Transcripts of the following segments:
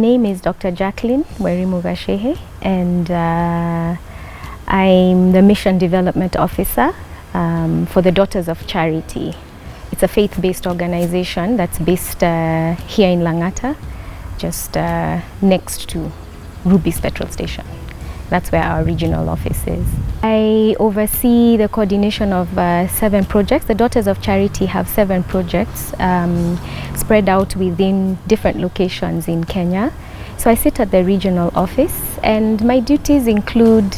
Name is Dr. Jacqueline Mwerimugashehe, and I'm the Mission Development Officer for the Daughters of Charity. It's a faith-based organization that's based here in Langata, just next to Ruby's petrol station. That's where our regional office is. I oversee the coordination of 7 projects. The Daughters of Charity have 7 projects spread out within different locations in Kenya. So I sit at the regional office, and my duties include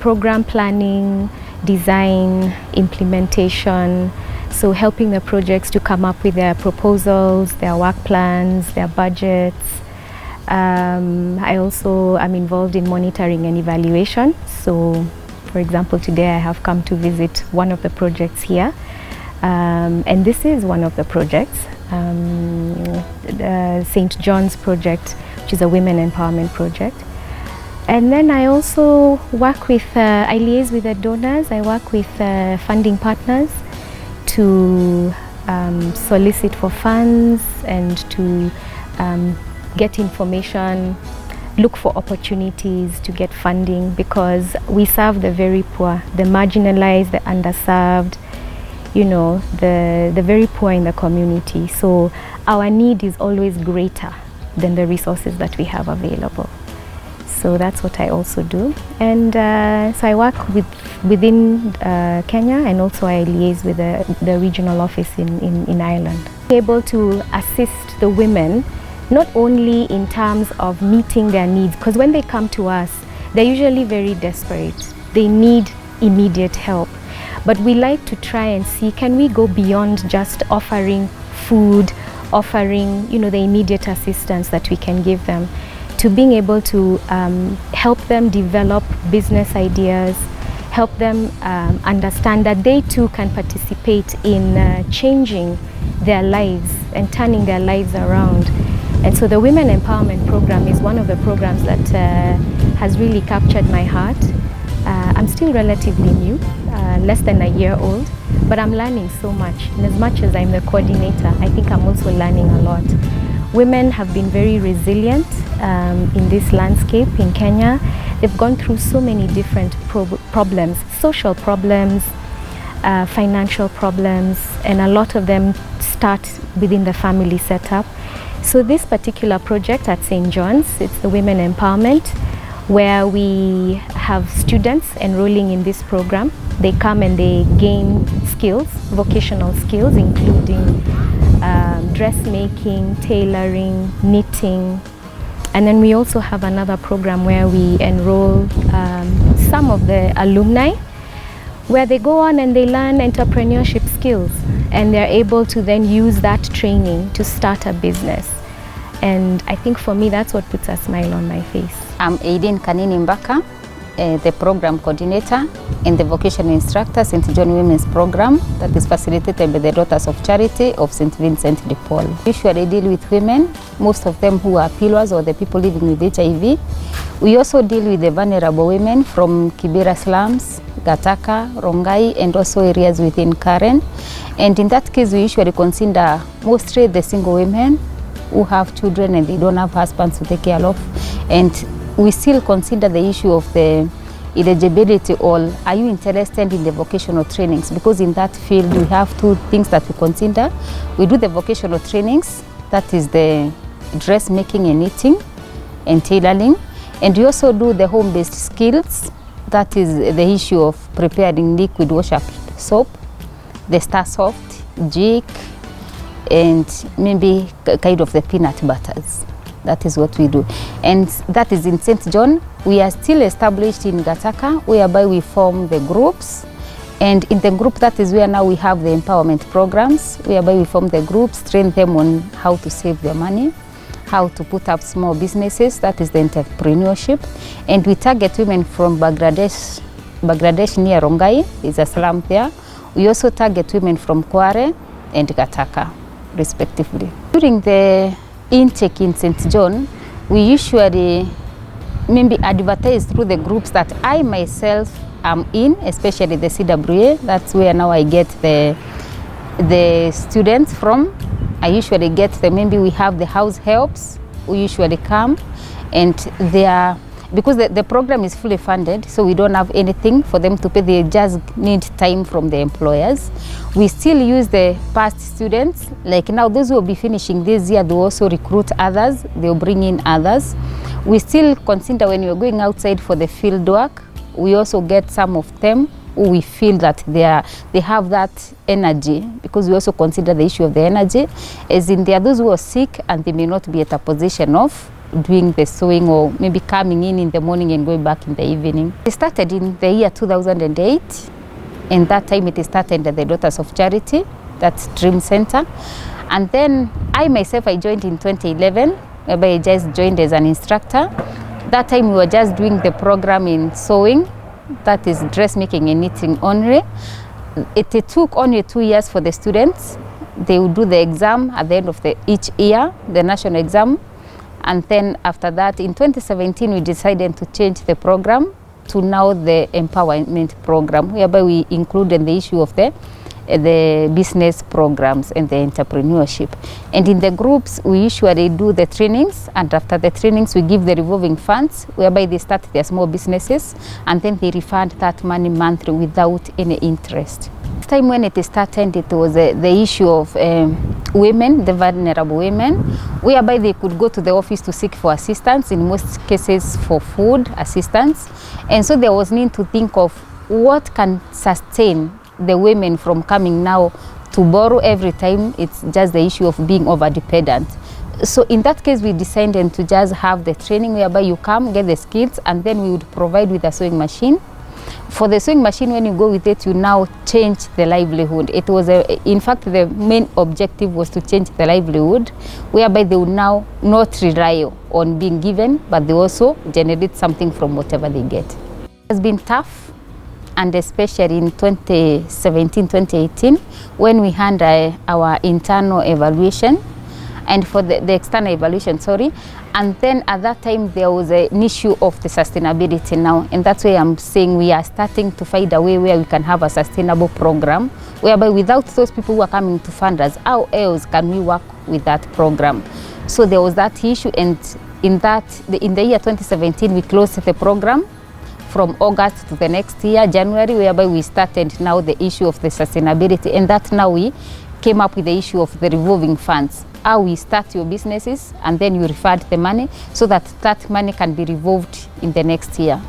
program planning, design, implementation, so helping the projects to come up with their proposals, their work plans, their budgets. I also am involved in monitoring and evaluation. So, for example, today I have come to visit one of the projects here, and this is one of the projects, the St. John's project, which is a women empowerment project. And then I also work with, I liaise with the donors, I work with funding partners to solicit for funds and to get information, look for opportunities to get funding, because we serve the very poor, the marginalized, the underserved, you know, the very poor in the community. So our need is always greater than the resources that we have available. So that's what I also do. And so I work within Kenya, and also I liaise with the regional office in Ireland. Able to assist the women not only in terms of meeting their needs, because when they come to us, they're usually very desperate. They need immediate help. But we like to try and see, can we go beyond just offering food, offering, you know, the immediate assistance that we can give them, to being able to help them develop business ideas, help them understand that they too can participate in changing their lives and turning their lives around. And so the Women Empowerment Program is one of the programs that has really captured my heart. I'm still relatively new, less than a year old, but I'm learning so much. And as much as I'm the coordinator, I think I'm also learning a lot. Women have been very resilient in this landscape in Kenya. They've gone through so many different problems, social problems, financial problems, and a lot of them start within the family setup. So this particular project at St. John's, it's the Women Empowerment, where we have students enrolling in this program. They come and they gain skills, vocational skills, including dressmaking, tailoring, knitting. And then we also have another program where we enroll some of the alumni, where they go on and they learn entrepreneurship skills, and they're able to then use that training to start a business. And I think for me, that's what puts a smile on my face. I'm Aidin Kanini Mbaka, the program coordinator and the vocational instructor, St. John Women's Program, that is facilitated by the Daughters of Charity of St. Vincent de Paul. Usually deal with women, most of them who are pillars or the people living with HIV. We also deal with the vulnerable women from Kibera slums, Gataka, Rongai, and also areas within Karen. And in that case, we usually consider mostly the single women who have children and they don't have husbands to take care of. And we still consider the issue of the eligibility, or are you interested in the vocational trainings? Because in that field, we have 2 things that we consider. We do the vocational trainings, that is the dressmaking and knitting and tailoring. And we also do the home-based skills, that is the issue of preparing liquid wash-up soap, the Star Soft, jig, and maybe kind of the peanut butters. That is what we do. And that is in St. John. We are still established in Gataka, whereby we form the groups. And in the group, that is where now we have the empowerment programs, whereby we form the groups, train them on how to save their money, how to put up small businesses, that is the entrepreneurship. And we target women from Bangladesh near Rongai, is a slum there. We also target women from Kware and Gataka, respectively. During the intake in St. John, we usually maybe advertise through the groups that I myself am in, especially the CWA. That's where now I get the students from. I usually get them, maybe we have the house helps, who usually come, and they are, because the program is fully funded, so we don't have anything for them to pay. They just need time from the employers. We still use the past students. Like now, those who will be finishing this year, they also recruit others. They'll bring in others. We still consider when we're going outside for the field work, we also get some of them who we feel that they have that energy, because we also consider the issue of the energy, as in there are those who are sick and they may not be at a position of doing the sewing, or maybe coming in the morning and going back in the evening. It started in the year 2008, and that time it started at the Daughters of Charity, that's Dream Center. And then I myself, I joined in 2011, whereby I just joined as an instructor. That time we were just doing the program in sewing, that is dressmaking and knitting only. It took only 2 years for the students. They would do the exam at the end of each year, the national exam. And then after that, in 2017, we decided to change the program to now the empowerment program, whereby we included the issue of the business programs and the entrepreneurship. And in the groups, we usually do the trainings, and after the trainings, we give the revolving funds, whereby they start their small businesses, and then they refund that money monthly without any interest. This time when it started, it was the issue of women, the vulnerable women, whereby they could go to the office to seek for assistance, in most cases for food assistance. And so there was need to think of what can sustain the women from coming now to borrow every time. It's just the issue of being over-dependent. So in that case, we decided to just have the training whereby you come, get the skills, and then we would provide with a sewing machine. For the sewing machine, when you go with it, you now change the livelihood. It was, in fact, the main objective was to change the livelihood, whereby they would now not rely on being given, but they also generate something from whatever they get. It has been tough, and especially in 2017, 2018, when we had our internal evaluation, and for the external evaluation, sorry. And then at that time, there was an issue of the sustainability now. And that's why I'm saying we are starting to find a way where we can have a sustainable program, whereby without those people who are coming to fund us, how else can we work with that program? So there was that issue, and in the year 2017, we closed the program from August to the next year, January, whereby we started now the issue of the sustainability. And that now we came up with the issue of the revolving funds. How we start your businesses, and then you refund the money so that that money can be revolved in the next year.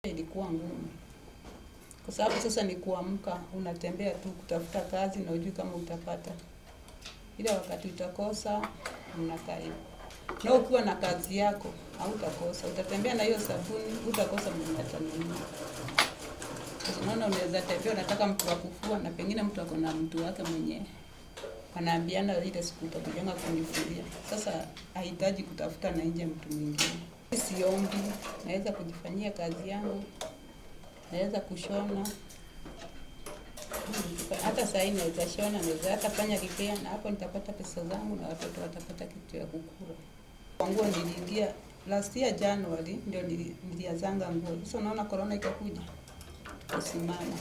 Ilikuwa ngumu kwa sababu sasa ni kuamka, unatembea tu kutafuta kazi na hujui kama utapata. Ile wakati utakosa, unakaa hivyo. Na ukiwa na kazi yako, hautakosa. Utatembea na hiyo sabuni, utakosa mwenye atanunua. Unaona, unaweza tembea unataka mtu wa kufua, na pengine mtu ako na mtu wake mwenyewe. Anaambiana ile siku utakujenga kunifulia. Sasa hahitaji kutafuta na nje mtu mwingine. Siombi, naweza kujifanyia kazi yangu. Naweza kushona. Hata saa hii naweza shona, naweza hata fanya repair, na hapo nitapata pesa zangu na watoto watapata kitu ya kukula. Nguo niliingia last year January, ndio nilianzanga nguo. Sasa unaona corona ikakuja, tukasimama.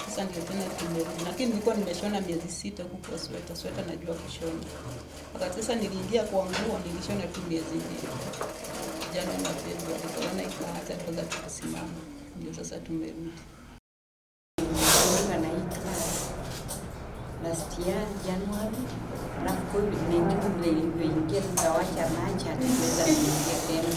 Sasa ndio tena tumerudi. Lakini nilikuwa nimeshona miezi 6 huko kwa sweta najua kushona. Wakati sasa niliingia kwa nguo, nilishona tu miezi 2. January na February, corona ikaacha, tukaanza tukasimama. Ndio sasa tumerudi. Last year January, na COVID-19 ilivyoingia tukawacha nacha tuweza kuingia tena.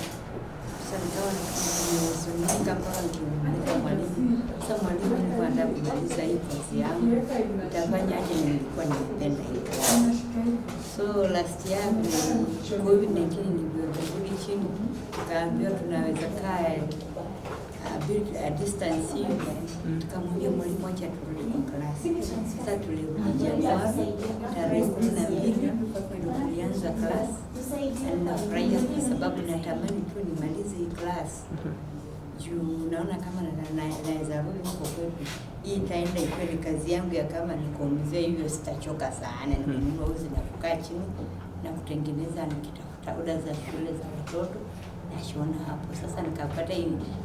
Sasa nikawa nimezunika mpaka nikimuuliza mwalimu. Sasa mwalimu nilipoanza kumaliza hii kazi yangu, nitafanya aje? Nilikuwa nimependa hii kazi. So last year COVID-19 ilivyorudi chini, tukaambiwa tunaweza kaa a distance hivi, tukamwambia mwalimu acha turudi kwa klasi. Sasa tulirudi Januari tarehe 12 ndio tulianza klasi. Ninafurahia kwa sababu natamani tu nimalize hii klasi. Juu naona kama naweza rudi huko kwetu. Hii itaenda ikiwa ni kazi yangu ya kama niko mzee hivyo, sitachoka sana. Nikununua uzi na kukaa chini na kutengeneza, nikitafuta oda za shule za watoto nashona hapo. Sasa nikapata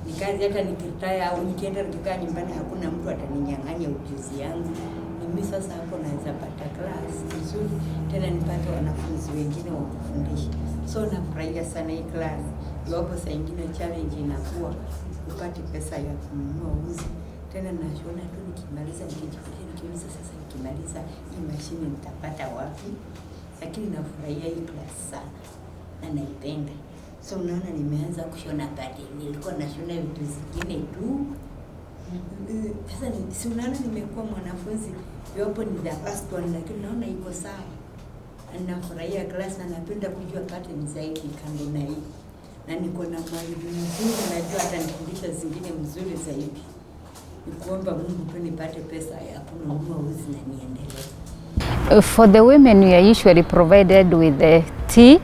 ni kazi, hata nikitaya au nikienda nikikaa nyumbani hakuna mtu ataninyang'anya ujuzi yangu. Mimi sasa hapo naweza pata class nzuri, tena nipate wanafunzi wengine wa kufundisha. So nafurahia sana hii class. Iwapo saa ingine challenge inakuwa upate pesa ya kununua uzi, tena nashona tu nikimaliza nikiuliza sasa nikimaliza hii mashine nitapata wapi? Lakini nafurahia hii class sana na naipenda. So unaona nimeanza kushona kadi. Nilikuwa nashona vitu zingine tu. Sasa si unaona nimekuwa mwanafunzi, iwapo ni the first one, lakini naona iko sawa. Nafurahia class na napenda kujua pattern zaidi kando na hii. Na niko na mwalimu mzuri, najua hata nifundisha zingine mzuri zaidi. Nikuomba Mungu tu nipate pesa ya kununua uzi na niendelee. For the women, we are usually provided with the tea.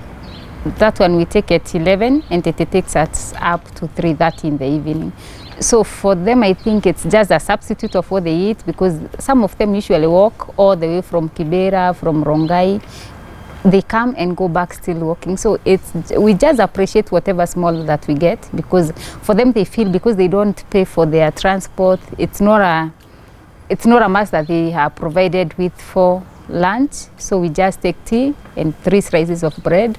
That one we take at 11 and it takes us up to 3:30 in the evening. So for them, I think it's just a substitute of what they eat, because some of them usually walk all the way from Kibera, from Rongai. They come and go back still walking. So we just appreciate whatever small that we get, because for them they feel because they don't pay for their transport, it's not a must that they are provided with for lunch. So we just take tea and 3 slices of bread.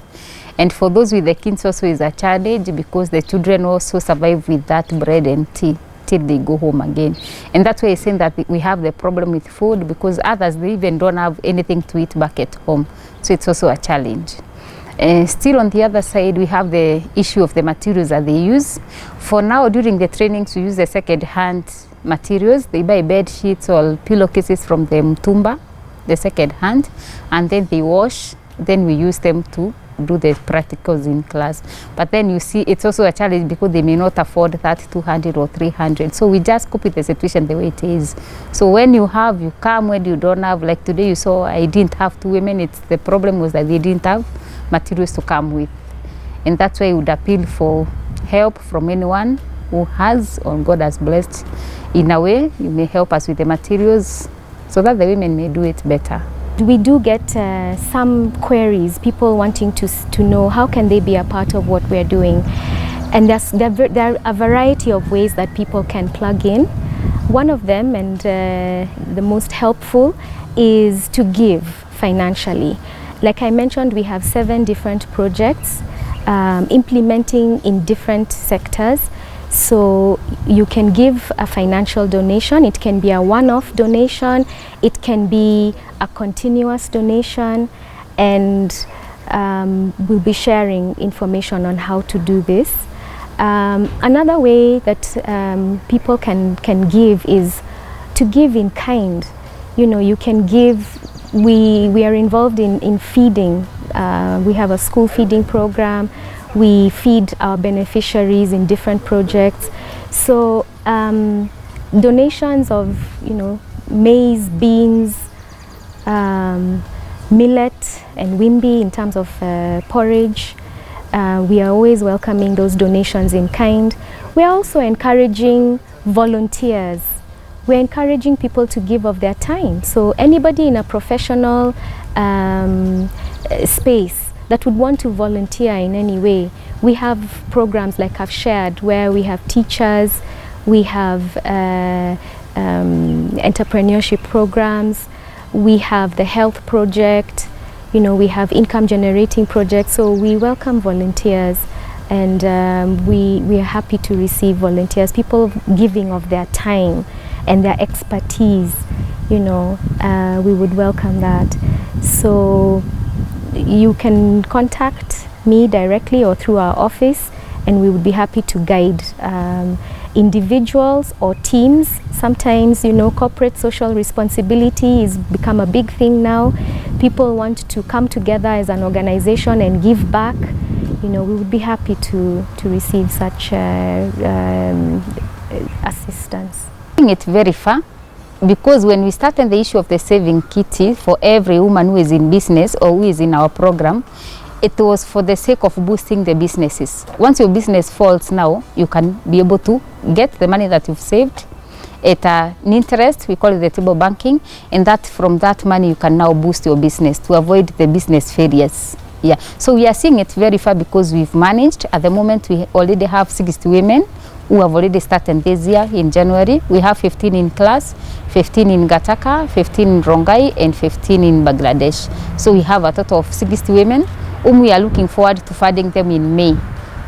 And for those with the kids also is a challenge, because the children also survive with that bread and tea till they go home again. And that's why I'm saying that we have the problem with food, because others, they even don't have anything to eat back at home. So it's also a challenge. Still on the other side, we have the issue of the materials that they use. For now, during the trainings, we use the second-hand materials. They buy bed sheets or pillowcases from the mtumba, the second-hand, and then they wash. Then we use them to do the practicals in class. But then you see, it's also a challenge because they may not afford that 200 or 300. So we just copy the situation the way it is. So when you have, you come. When you don't have, like today you saw, I didn't have 2 women. The problem was that they didn't have materials to come with. And that's why I would appeal for help from anyone who has, or God has blessed in a way. You may help us with the materials so that the women may do it better. We do get some queries, people wanting to know how can they be a part of what we're doing. And there are a variety of ways that people can plug in. One of them, and the most helpful, is to give financially. Like I mentioned, we have 7 different projects implementing in different sectors. So you can give a financial donation. It can be a one-off donation. It can be a continuous donation. And we'll be sharing information on how to do this. Another way that people can give is to give in kind. You know, you can give. We are involved in feeding. We have a school feeding program. We feed our beneficiaries in different projects. So donations of, maize, beans, millet and wimbi in terms of porridge. We are always welcoming those donations in kind. We are also encouraging volunteers. We're encouraging people to give of their time. So anybody in a professional space that would want to volunteer in any way, we have programs like I've shared where we have teachers, we have entrepreneurship programs, we have the health project, we have income generating projects. So we welcome volunteers, and we are happy to receive volunteers, people giving of their time and their expertise. We would welcome that. So you can contact me directly or through our office, and we would be happy to guide individuals or teams. Sometimes, corporate social responsibility has become a big thing now. People want to come together as an organization and give back. We would be happy to receive such assistance. It's very far, because when we started the issue of the saving kitty for every woman who is in business or who is in our program, it was for the sake of boosting the businesses. Once your business falls now, you can be able to get the money that you've saved at an interest, we call it the table banking, and that from that money you can now boost your business to avoid the business failures. Yeah, so we are seeing it very far because we've managed. At the moment, we already have 60 women who have already started this year in January. We have 15 in class, 15 in Gataka, 15 in Rongai, and 15 in Bangladesh. So we have a total of 60 women whom we are looking forward to funding them in May,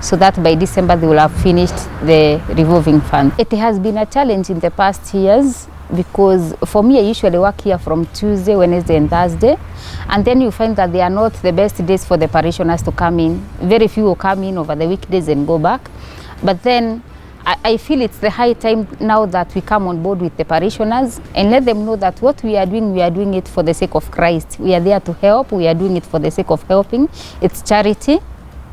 so that by December they will have finished the revolving fund. It has been a challenge in the past years because for me, I usually work here from Tuesday, Wednesday, and Thursday. And then you find that they are not the best days for the parishioners to come in. Very few will come in over the weekdays and go back. But then I feel it's the high time now that we come on board with the parishioners and let them know that what we are doing it for the sake of Christ. We are there to help. We are doing it for the sake of helping. It's charity.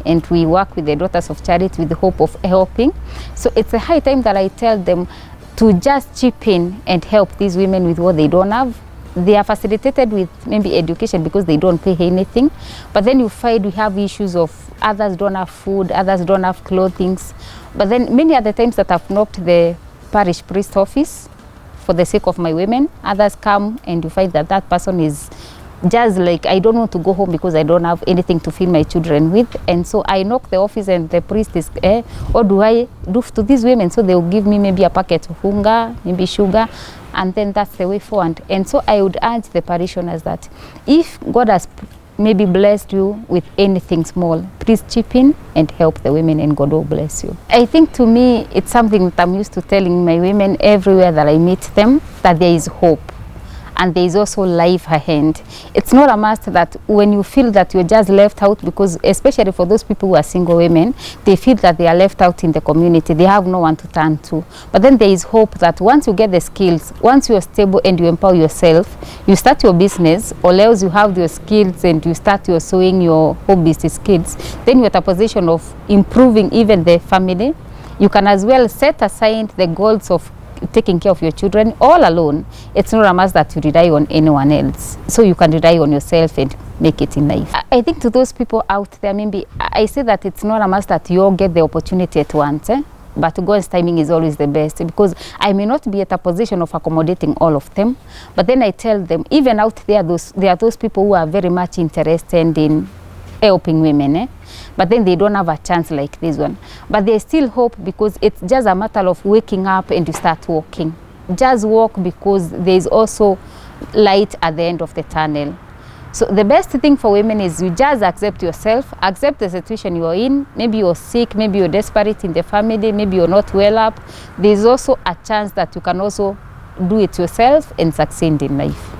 And we work with the Daughters of Charity with the hope of helping. So it's a high time that I tell them to just chip in and help these women with what they don't have. They are facilitated with maybe education because they don't pay anything. But then you find we have issues of others don't have food, others don't have clothing. But then many other times that I've knocked the parish priest office for the sake of my women, others come and you find that that person is just like, I don't want to go home because I don't have anything to feed my children with. And so I knock the office and the priest is, what do I do to these women? So they will give me maybe a packet of hunger, maybe sugar, and then that's the way forward. And so I would urge the parishioners that if God has maybe blessed you with anything small, please chip in and help the women and God will bless you. I think to me, it's something that I'm used to telling my women everywhere that I meet them, that there is hope. And there is also life ahead. It's not a must that when you feel that you're just left out, because especially for those people who are single women, they feel that they are left out in the community. They have no one to turn to. But then there is hope that once you get the skills, once you are stable and you empower yourself, you start your business, or else you have your skills and you start your sewing, your home business skills, then you're at a position of improving even the family. You can as well set aside the goals of taking care of your children all alone. It's not a must that you rely on anyone else. So you can rely on yourself and make it in life. I think to those people out there, maybe I say that it's not a must that you all get the opportunity at once. But God's timing is always the best, because I may not be at a position of accommodating all of them. But then I tell them, even out there, there are those people who are very much interested in helping women, but then they don't have a chance like this one. But there's still hope, because it's just a matter of waking up and you start walking. Just walk, because there's also light at the end of the tunnel. So the best thing for women is you just accept yourself, accept the situation you're in. Maybe you're sick, maybe you're desperate in the family, maybe you're not well up. There's also a chance that you can also do it yourself and succeed in life.